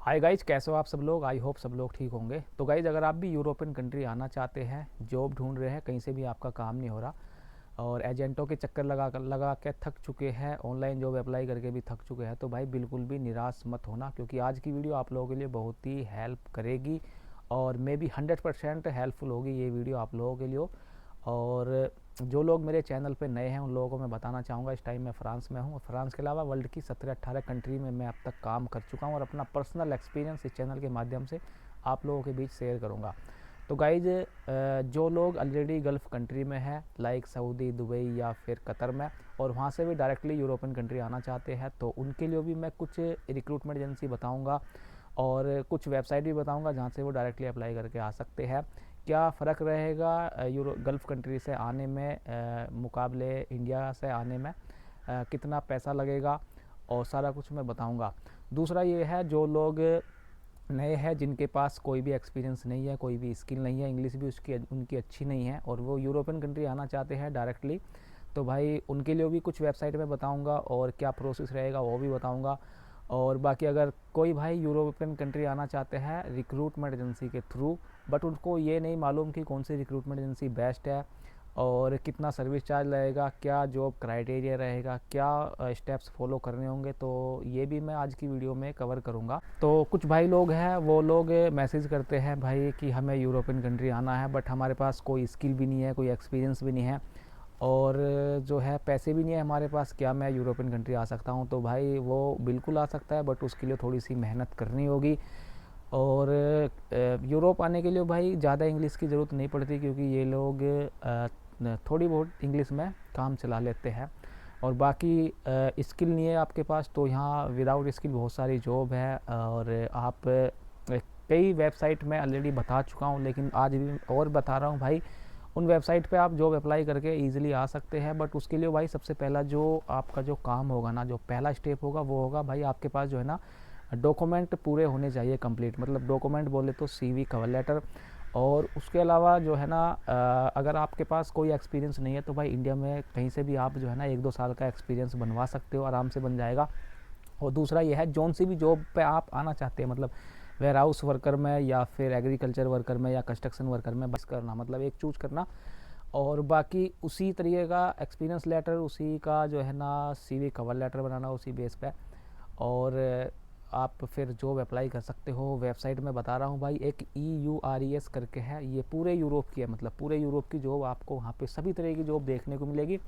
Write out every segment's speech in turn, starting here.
Hi guys, कैसे हो आप सब लोग। आई होप सब लोग ठीक होंगे। तो गाइज, अगर आप भी यूरोपियन कंट्री आना चाहते हैं, जॉब ढूंढ रहे हैं, कहीं से भी आपका काम नहीं हो रहा और एजेंटों के चक्कर लगा के थक चुके हैं, ऑनलाइन जॉब अप्लाई करके भी थक चुके हैं, तो भाई बिल्कुल भी निराश मत होना, क्योंकि आज की वीडियो आप लोगों के लिए बहुत ही हेल्प करेगी और मे बी 100% हेल्पफुल होगी ये वीडियो आप लोगों के लिए। और जो लोग मेरे चैनल पे नए हैं उन लोगों को मैं बताना चाहूँगा, इस टाइम मैं फ्रांस में हूँ। फ्रांस के अलावा वर्ल्ड की 17-18 कंट्री में मैं अब तक काम कर चुका हूँ और अपना पर्सनल एक्सपीरियंस इस चैनल के माध्यम से आप लोगों के बीच शेयर करूँगा। तो गाइज, जो लोग ऑलरेडी गल्फ़ कंट्री में है, लाइक सऊदी, दुबई या फिर कतर में, और वहाँ से भी डायरेक्टली यूरोपियन कंट्री आना चाहते हैं, तो उनके लिए भी मैं कुछ रिक्रूटमेंट एजेंसी बताऊँगा और कुछ वेबसाइट भी बताऊँगा जहाँ से वो डायरेक्टली अप्लाई करके आ सकते हैं। क्या फ़र्क रहेगा यूरो गल्फ़ कंट्री से आने में मुकाबले इंडिया से आने में, कितना पैसा लगेगा और सारा कुछ मैं बताऊंगा। दूसरा ये है, जो लोग नए हैं, जिनके पास कोई भी एक्सपीरियंस नहीं है, कोई भी स्किल नहीं है, इंग्लिश भी उनकी अच्छी नहीं है और वो यूरोपियन कंट्री आना चाहते हैं डायरेक्टली, तो भाई उनके लिए भी कुछ वेबसाइट में बताऊंगा और क्या प्रोसेस रहेगा वो भी बताऊंगा। और बाकी अगर कोई भाई यूरोपियन कंट्री आना चाहते हैं रिक्रूटमेंट एजेंसी के थ्रू, बट उनको ये नहीं मालूम कि कौन सी रिक्रूटमेंट एजेंसी बेस्ट है और कितना सर्विस चार्ज लगेगा, क्या जॉब क्राइटेरिया रहेगा, क्या स्टेप्स फॉलो करने होंगे, तो ये भी मैं आज की वीडियो में कवर करूँगा। तो कुछ भाई लोग हैं, वो लोग मैसेज करते हैं भाई कि हमें यूरोपियन कंट्री आना है, बट हमारे पास कोई स्किल भी नहीं है, कोई एक्सपीरियंस भी नहीं है और जो है पैसे भी नहीं है हमारे पास, क्या मैं यूरोपियन कंट्री आ सकता हूँ। तो भाई वो बिल्कुल आ सकता है, बट उसके लिए थोड़ी सी मेहनत करनी होगी। और यूरोप आने के लिए भाई ज़्यादा इंग्लिश की ज़रूरत नहीं पड़ती, क्योंकि ये लोग थोड़ी बहुत इंग्लिश में काम चला लेते हैं। और बाकी स्किल नहीं है आपके पास, तो यहाँ विदाउट स्किल बहुत सारी जॉब है और आप कई वेबसाइट में ऑलरेडी बता चुका हूँ, लेकिन आज भी और बता रहा हूँ भाई। उन वेबसाइट पे आप जॉब अप्लाई करके ईजिली आ सकते हैं, बट उसके लिए भाई सबसे पहला जो आपका जो काम होगा ना, जो पहला स्टेप होगा वो होगा भाई आपके पास जो है ना डॉक्यूमेंट पूरे होने चाहिए कंप्लीट। मतलब डॉक्यूमेंट बोले तो सीवी, कवर लेटर, और उसके अलावा जो है ना अगर आपके पास कोई एक्सपीरियंस नहीं है तो भाई इंडिया में कहीं से भी आप जो है ना 1-2 साल का एक्सपीरियंस बनवा सकते हो, आराम से बन जाएगा। और दूसरा ये है, जौन सी भी जॉब पे आप आना चाहते हैं, मतलब वेयर हाउस वर्कर में या फिर एग्रीकल्चर वर्कर में या कंस्ट्रक्शन वर्कर में, बस करना, मतलब एक चूज करना और बाकी उसी तरीके का एक्सपीरियंस लेटर, उसी का जो है ना सीवी, कवर लेटर बनाना उसी बेस पे, और आप फिर जॉब अप्लाई कर सकते हो। वेबसाइट में बता रहा हूँ भाई, एक EURES करके है, ये पूरे यूरोप की है, मतलब पूरे यूरोप की जॉब आपको वहाँ पे सभी तरह की जॉब देखने को मिलेगी।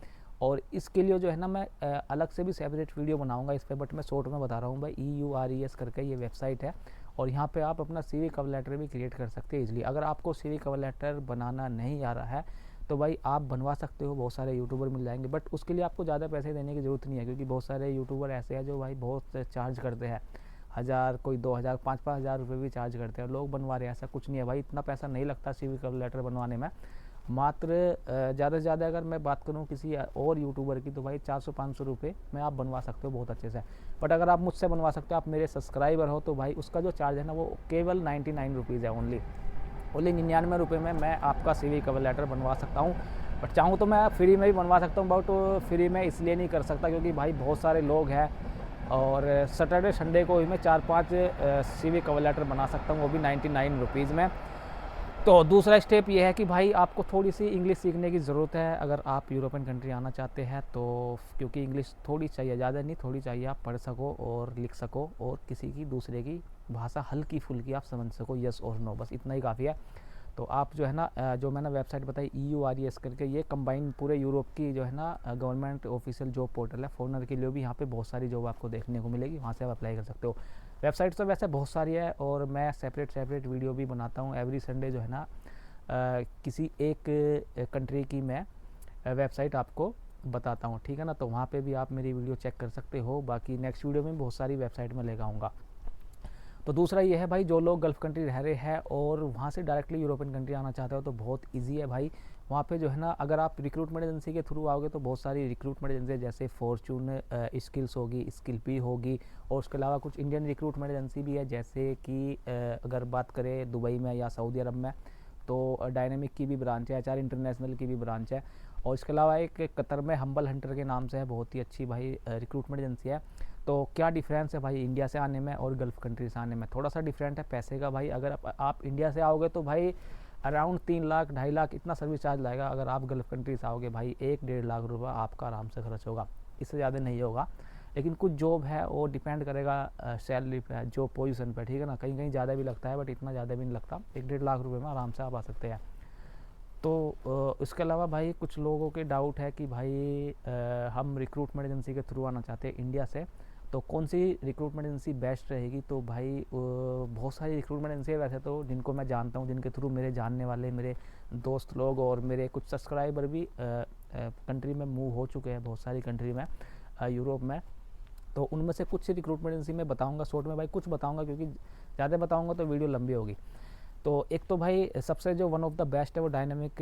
और इसके लिए जो है ना मैं अलग से भी सेपरेट वीडियो बनाऊंगा इस पर, बट मैं शॉर्ट में बता रहा हूँ भाई। EURES करके ये वेबसाइट है और यहाँ पे आप अपना सीवी, कवर लेटर भी क्रिएट कर सकते हैं इजीली। अगर आपको सीवी, कवर लेटर बनाना नहीं आ रहा है तो भाई आप बनवा सकते हो, बहुत सारे यूट्यूबर मिल जाएंगे, बट उसके लिए आपको ज़्यादा पैसे देने की ज़रूरत नहीं है, क्योंकि बहुत सारे यूट्यूबर ऐसे हैं जो भाई बहुत चार्ज करते हैं, 1000, कोई 2000, 5-5 हज़ार रुपये भी चार्ज करते हैं, लोग बनवा रहे हैं। ऐसा कुछ नहीं है भाई, इतना पैसा नहीं लगता सीवी, कवर लेटर बनवाने में। मात्र ज़्यादा से ज़्यादा अगर मैं बात करूँ किसी और यूट्यूबर की, तो भाई 400-500 रुपये में आप बनवा सकते हो बहुत अच्छे से। बट अगर आप मुझसे बनवा सकते हो, आप मेरे सब्सक्राइबर हो, तो भाई उसका जो चार्ज है ना वो केवल 99 रुपीज़ है, ओनली 99 रुपये में मैं आपका सीवी, कवर लेटर बनवा सकता हूँ। बट चाहूँ तो मैं फ्री में भी बनवा सकता हूँ, बट फ्री में इसलिए नहीं कर सकता क्योंकि भाई बहुत सारे लोग हैं और सैटरडे संडे को ही मैं 4-5 सीवी, कवर लेटर बना सकता हूँ, वो भी 99 रुपीज़ में। तो दूसरा स्टेप ये है कि भाई आपको थोड़ी सी इंग्लिश सीखने की ज़रूरत है अगर आप यूरोपियन कंट्री आना चाहते हैं, तो क्योंकि इंग्लिश थोड़ी चाहिए, ज़्यादा नहीं, थोड़ी चाहिए, आप पढ़ सको और लिख सको और किसी की दूसरे की भाषा हल्की फुल्की आप समझ सको, यस और नो, बस इतना ही काफ़ी है। तो आप जो है ना जो मैंने वेबसाइट बताई EURES करके, ये कंबाइन पूरे यूरोप की जो है ना गवर्नमेंट ऑफिशियल जॉब पोर्टल है। फॉरनर के लिए भी यहाँ पे बहुत सारी जॉब आपको देखने को मिलेगी, वहाँ से आप अप्लाई कर सकते हो। वेबसाइट तो वैसे बहुत सारी है और मैं सेपरेट वीडियो भी बनाता हूँ एवरी संडे, जो है ना किसी एक कंट्री की मैं वेबसाइट आपको बताता हूँ, ठीक है ना। तो वहाँ पे भी आप मेरी वीडियो चेक कर सकते हो। बाकी नेक्स्ट वीडियो में बहुत सारी वेबसाइट में लेकर आऊँगा। तो दूसरा ये है भाई, जो लोग गल्फ़ कंट्री रह रहे हैं और वहाँ से डायरेक्टली यूरोपियन कंट्री आना चाहते हो, तो बहुत इजी है भाई। वहाँ पे जो है ना, अगर आप रिक्रूटमेंट एजेंसी के थ्रू आओगे तो बहुत सारी रिक्रूटमेंट एजेंसी जैसे फॉर्चून स्किल्स होगी, स्किल होगी, और उसके अलावा कुछ इंडियन रिक्रूटमेंट एजेंसी भी है, जैसे कि अगर बात करें दुबई में या सऊदी अरब में, तो डायनेमिक की भी ब्रांच है, HR इंटरनेशनल की भी ब्रांच है, और इसके अलावा एक कतर में हम्बल हंटर के नाम से है, बहुत ही अच्छी भाई रिक्रूटमेंट एजेंसी है। तो क्या डिफरेंस है भाई इंडिया से आने में और गल्फ़ कंट्री से आने में? थोड़ा सा डिफरेंट है पैसे का भाई। अगर आप इंडिया से आओगे तो भाई अराउंड 3 लाख 2.5 लाख इतना सर्विस चार्ज लगेगा। अगर आप गल्फ़ कंट्री से आओगे भाई 1-1.5 लाख रुपये आपका आराम से खर्च होगा, इससे ज़्यादा नहीं होगा। लेकिन कुछ जॉब है वो डिपेंड करेगा सैलरी पे, जो पोजीशन पे, ठीक है ना। कहीं कहीं ज़्यादा भी लगता है बट इतना ज़्यादा भी नहीं लगता। 1-1.5 लाख रुपये में आराम से आप आ सकते हैं। तो इसके अलावा भाई कुछ लोगों के डाउट है कि भाई हम रिक्रूटमेंट एजेंसी के थ्रू आना चाहते हैं इंडिया से, तो कौन सी रिक्रूटमेंट एजेंसी बेस्ट रहेगी? तो भाई बहुत सारी रिक्रूटमेंट एजेंसी है वैसे तो, जिनको मैं जानता हूँ, जिनके थ्रू मेरे जानने वाले मेरे दोस्त लोग और मेरे कुछ सब्सक्राइबर भी कंट्री में मूव हो चुके हैं, बहुत सारी कंट्री में यूरोप में। तो उनमें से कुछ रिक्रूटमेंट एजेंसी मैं बताऊंगा शॉर्ट में भाई, कुछ बताऊंगा क्योंकि ज़्यादा बताऊंगा तो वीडियो लंबी होगी। तो एक तो भाई सबसे जो वन ऑफ द बेस्ट है वो डायनामिक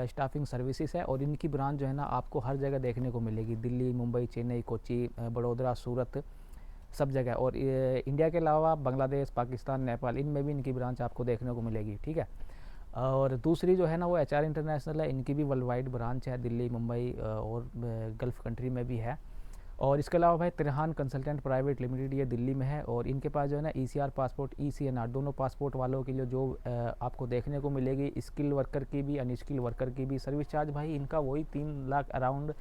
स्टाफिंग सर्विसेज है, और इनकी ब्रांच जो है ना आपको हर जगह देखने को मिलेगी, दिल्ली, मुंबई, चेन्नई, कोची, बड़ौदा, सूरत, सब जगह। और इंडिया के अलावा बांग्लादेश, पाकिस्तान, नेपाल, इनमें भी इनकी ब्रांच आपको देखने को मिलेगी, ठीक है। और दूसरी जो है ना वो HR इंटरनेशनल है, इनकी भी वर्ल्ड वाइड ब्रांच है, दिल्ली, मुंबई और गल्फ़ कंट्री में भी है। और इसके अलावा भाई त्रिहान कंसल्टेंट प्राइवेट लिमिटेड, ये दिल्ली में है, और इनके पास जो है ना ECR पासपोर्ट, ECNR दोनों पासपोर्ट वालों के लिए जो आपको देखने को मिलेगी, स्किल वर्कर की भी, अनस्किल वर्कर की भी। सर्विस चार्ज भाई इनका वही 3 लाख अराउंड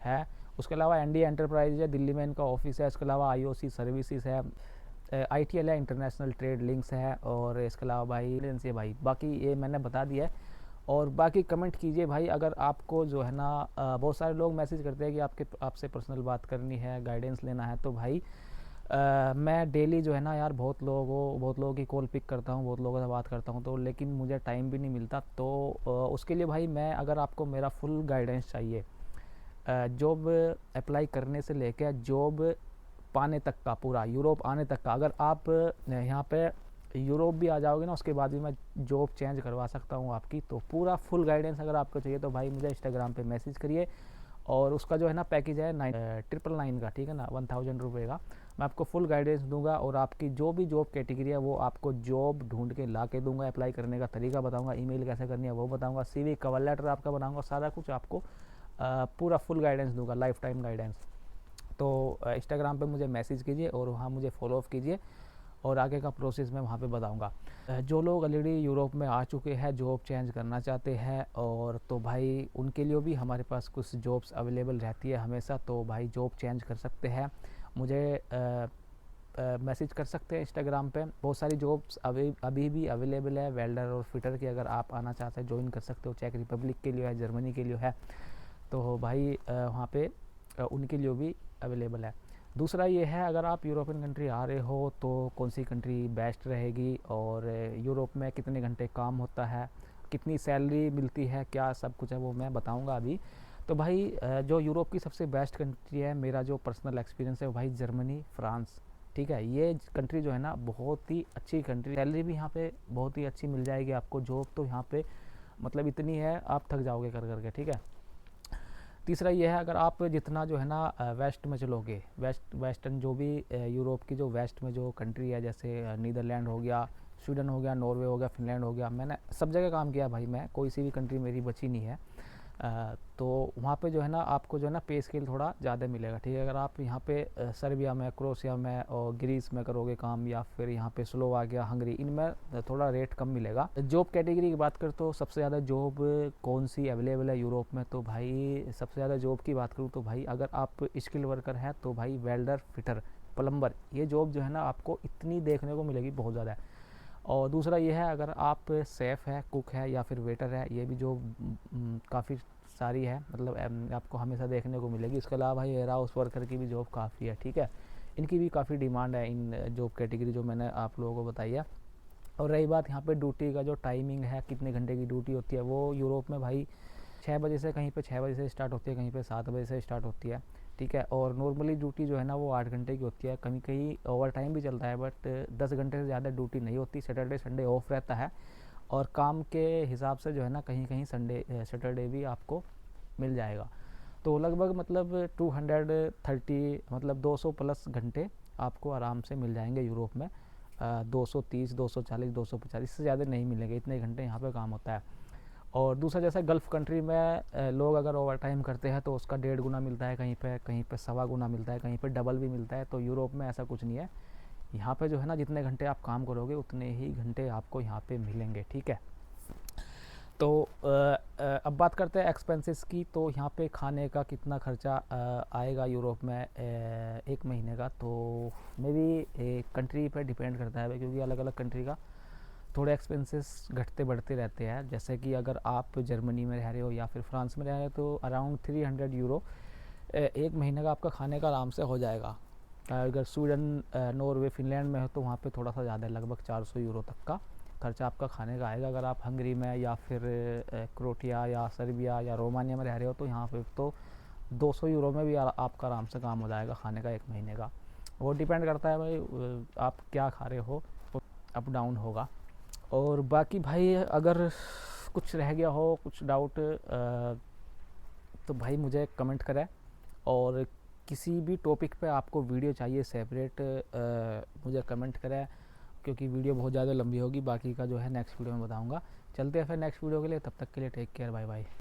है। उसके अलावा ND एंटरप्राइज है, दिल्ली में इनका ऑफिस है। इसके अलावा IOC सर्विसेज है, ITL है, इंटरनेशनल ट्रेड लिंक्स है, और इसके अलावा भाई एजेंसी है भाई। बाकी ये मैंने बता दिया है, और बाकी कमेंट कीजिए भाई। अगर आपको जो है ना बहुत सारे लोग मैसेज करते हैं कि आपसे पर्सनल बात करनी है, गाइडेंस लेना है, तो भाई मैं डेली जो है ना यार बहुत लोगों की कॉल पिक करता हूँ, बहुत लोगों से बात करता हूँ, तो लेकिन मुझे टाइम भी नहीं मिलता। तो उसके लिए भाई मैं, अगर आपको मेरा फुल गाइडेंस चाहिए जॉब अप्लाई करने से लेकर जॉब पाने तक का, पूरा यूरोप आने तक का, अगर आप यहाँ पे यूरोप भी आ जाओगे ना उसके बाद भी मैं जॉब चेंज करवा सकता हूँ आपकी। तो पूरा फुल गाइडेंस अगर आपको चाहिए तो भाई मुझे इंस्टाग्राम पे मैसेज करिए, और उसका जो है ना पैकेज है 999 का, ठीक है ना, 1000 रुपये का। मैं आपको फुल गाइडेंस दूंगा, और आपकी जो भी जॉब कैटेगरी है वो आपको जॉब ढूंढ के ला के दूंगा। अप्लाई करने का तरीका बताऊंगा, ईमेल कैसे करनी है वो बताऊंगा, CV कवर लेटर आपका बनाऊंगा, सारा कुछ आपको पूरा फुल गाइडेंस दूंगा, लाइफ टाइम गाइडेंस। तो इंस्टाग्राम पे मुझे मैसेज कीजिए और वहाँ मुझे फॉलो अप कीजिए, और आगे का प्रोसेस मैं वहाँ पे बताऊँगा। जो लोग ऑलरेडी यूरोप में आ चुके हैं, जॉब चेंज करना चाहते हैं, और तो भाई उनके लिए भी हमारे पास कुछ जॉब्स अवेलेबल रहती है हमेशा। तो भाई जॉब चेंज कर सकते हैं, मुझे मैसेज कर सकते हैं इंस्टाग्राम पे। बहुत सारी जॉब्स अभी भी अवेलेबल है, वेल्डर और फिटर की। अगर आप आना चाहते हैं ज्वाइन कर सकते हो, चेक रिपब्लिक के लिए है, जर्मनी के लिए है, तो भाई वहाँ पे उनके लिए भी अवेलेबल है। दूसरा ये है, अगर आप यूरोपियन कंट्री आ रहे हो तो कौन सी कंट्री बेस्ट रहेगी, और यूरोप में कितने घंटे काम होता है, कितनी सैलरी मिलती है, क्या सब कुछ है वो मैं बताऊंगा अभी। तो भाई जो यूरोप की सबसे बेस्ट कंट्री है, मेरा जो पर्सनल एक्सपीरियंस है वो भाई जर्मनी, फ्रांस, ठीक है। ये कंट्री जो है ना बहुत ही अच्छी कंट्री, सैलरी भी यहाँ पे बहुत ही अच्छी मिल जाएगी आपको। जॉब तो यहाँ पे मतलब इतनी है आप थक जाओगे कर करके, ठीक है। तीसरा ये है, अगर आप जितना जो है ना वेस्ट में चलोगे, वेस्टर्न जो भी यूरोप की जो वेस्ट में जो कंट्री है, जैसे नीदरलैंड हो गया, स्वीडन हो गया, नॉर्वे हो गया, फिनलैंड हो गया, मैंने सब जगह काम किया भाई, मैं कोई सी भी कंट्री मेरी बची नहीं है। तो वहाँ पे जो है ना आपको जो है ना पे स्केल थोड़ा ज़्यादा मिलेगा, ठीक है। अगर आप यहाँ पे सर्बिया में, क्रोएशिया में और ग्रीस में करोगे काम, या फिर यहाँ पे स्लोवाकिया, हंगरी, इनमें थोड़ा रेट कम मिलेगा। जॉब कैटेगरी की बात करें तो सबसे ज़्यादा जॉब कौन सी अवेलेबल है यूरोप में, तो भाई सबसे ज़्यादा जॉब की बात करूँ तो भाई अगर आप स्किल वर्कर हैं तो भाई वेल्डर, फिटर, प्लम्बर, ये जॉब जो है ना आपको इतनी देखने को मिलेगी, बहुत ज़्यादा है। और दूसरा ये है, अगर आप सेफ़ है, कुक है या फिर वेटर है, ये भी जॉब काफ़ी सारी है, मतलब आपको हमेशा देखने को मिलेगी। इसके अलावा भाई वेयर हाउस वर्कर की भी जॉब काफ़ी है, ठीक है। इनकी भी काफ़ी डिमांड है, इन जॉब कैटेगरी जो मैंने आप लोगों को बताई है। और रही बात यहाँ पे ड्यूटी का, जो टाइमिंग है, कितने घंटे की ड्यूटी होती है, वो यूरोप में भाई 6 बजे से, कहीं पे 6 बजे से स्टार्ट होती है, कहीं पे 7 बजे से स्टार्ट होती है, ठीक है। और नॉर्मली ड्यूटी जो है ना वो 8 घंटे की होती है, कहीं कहीं ओवर टाइम भी चलता है, बट 10 घंटे से ज़्यादा ड्यूटी नहीं होती। सैटरडे संडे ऑफ रहता है, और काम के हिसाब से जो है ना कहीं कहीं सैटरडे भी आपको मिल जाएगा। तो लगभग मतलब 230, मतलब 200 प्लस घंटे आपको आराम से मिल जाएंगे यूरोप में। 230, 240, 250, इससे ज़्यादा नहीं मिलेंगे, इतने घंटे यहाँ पे काम होता है। और दूसरा जैसे गल्फ़ कंट्री में लोग अगर ओवर टाइम करते हैं तो उसका 1.5 गुना मिलता है, कहीं पे सवा गुना मिलता है, कहीं पे डबल भी मिलता है। तो यूरोप में ऐसा कुछ नहीं है। यहाँ पे जो है ना, जितने घंटे आप काम करोगे उतने ही घंटे आपको यहाँ पे मिलेंगे, ठीक है। तो अब बात करते हैं एक्सपेंसेस की। तो यहाँ पे खाने का कितना खर्चा आएगा यूरोप में एक महीने का, तो मे बी कंट्री पे डिपेंड करता है, क्योंकि अलग अलग कंट्री का थोड़े एक्सपेंसेस घटते बढ़ते रहते हैं। जैसे कि अगर आप जर्मनी में रह रहे हो या फिर फ्रांस में रह रहे हो तो अराउंड 300 यूरो एक महीने का आपका खाने का आराम से हो जाएगा। अगर स्वीडन, नॉर्वे, फिनलैंड में हो तो वहाँ पे थोड़ा सा ज़्यादा है, लगभग 400 यूरो तक का खर्चा आपका खाने का आएगा। अगर आप हंगरी में या फिर क्रोएशिया या सर्बिया या रोमानिया में रह रहे हो तो यहाँ पे तो 200 यूरो में भी आपका आराम से काम हो जाएगा खाने का एक महीने का। वो डिपेंड करता है भाई आप क्या खा रहे हो, अप डाउन होगा। और बाकी भाई अगर कुछ रह गया हो, कुछ डाउट, तो भाई मुझे कमेंट करें। और किसी भी टॉपिक पे आपको वीडियो चाहिए सेपरेट, मुझे कमेंट करें, क्योंकि वीडियो बहुत ज़्यादा लंबी होगी। बाकी का जो है नेक्स्ट वीडियो में बताऊंगा। चलते हैं फिर नेक्स्ट वीडियो के लिए, तब तक के लिए टेक केयर, बाय बाय।